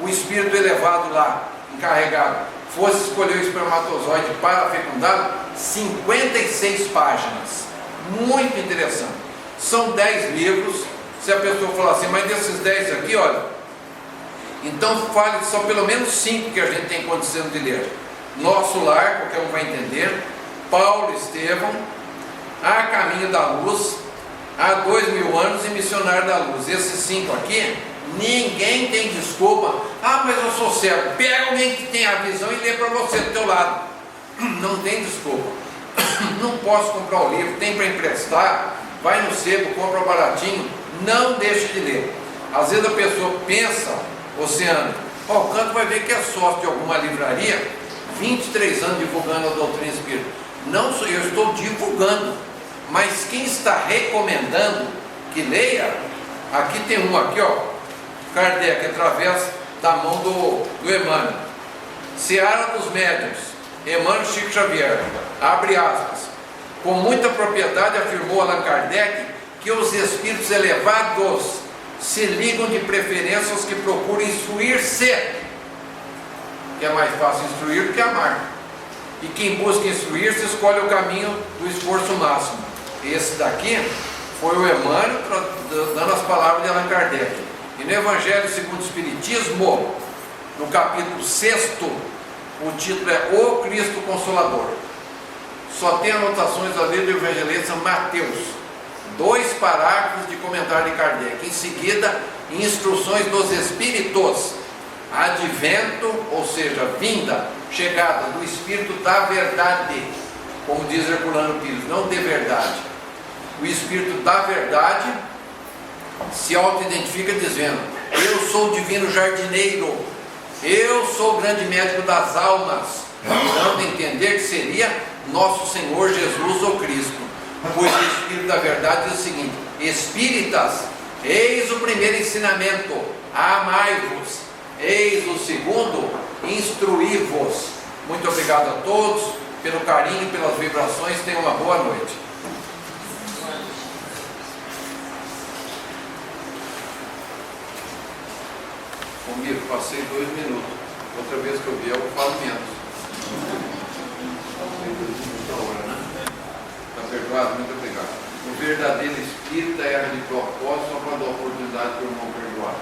A: o espírito elevado lá, encarregado, fosse escolher o espermatozoide para fecundá-lo, 56 páginas. Muito interessante. São 10 livros. Se a pessoa falar assim, mas desses 10 aqui, olha, então fale só pelo menos 5 que a gente tem condição de ler. Nosso Lar, qualquer um vai entender, Paulo Estevão, A Caminho da Luz, Há 2000 anos e Missionário da Luz. Esses 5 aqui, ninguém tem desculpa. Ah, mas eu sou cego. Pega alguém que tem a visão e lê para você do teu lado. Não tem desculpa. Não posso comprar o livro, tem para emprestar, vai no sebo, compra baratinho. Não deixe de ler. Às vezes a pessoa pensa, Oceano, o Canto vai ver que é sócio de alguma livraria, 23 anos divulgando a doutrina espírita. Não sou eu, estou divulgando. Mas quem está recomendando que leia, aqui tem um aqui, ó, Kardec, através da mão do Emmanuel. Seara dos Médiuns, Emmanuel Chico Xavier, abre aspas, com muita propriedade afirmou Allan Kardec que os espíritos elevados se ligam de preferência aos que procuram instruir-se, que é mais fácil instruir do que amar, e quem busca instruir-se escolhe o caminho do esforço máximo. Esse daqui foi o Emmanuel dando as palavras de Allan Kardec. E no Evangelho segundo o Espiritismo, no capítulo 6º, o título é O Cristo Consolador. Só tem anotações ali do evangelista Mateus, 2 parágrafos de comentário de Kardec. Em seguida, instruções dos Espíritos, advento, ou seja, vinda, chegada do Espírito da verdade, como diz Herculano Pires, não de verdade. O Espírito da verdade se auto-identifica dizendo: eu sou o divino jardineiro, eu sou o grande médico das almas, dando a entender que seria nosso Senhor Jesus ou Cristo. Pois o Espírito da verdade diz o seguinte: espíritas, eis o primeiro ensinamento, amai-vos, eis o segundo, instruí-vos. Muito obrigado a todos pelo carinho, pelas vibrações, tenham uma boa noite. Comigo, passei 2 minutos. Outra vez que eu vier, eu falo menos. Está perdoado? Muito obrigado. O verdadeiro espírita erra de propósito só para dar oportunidade para o irmão perdoar.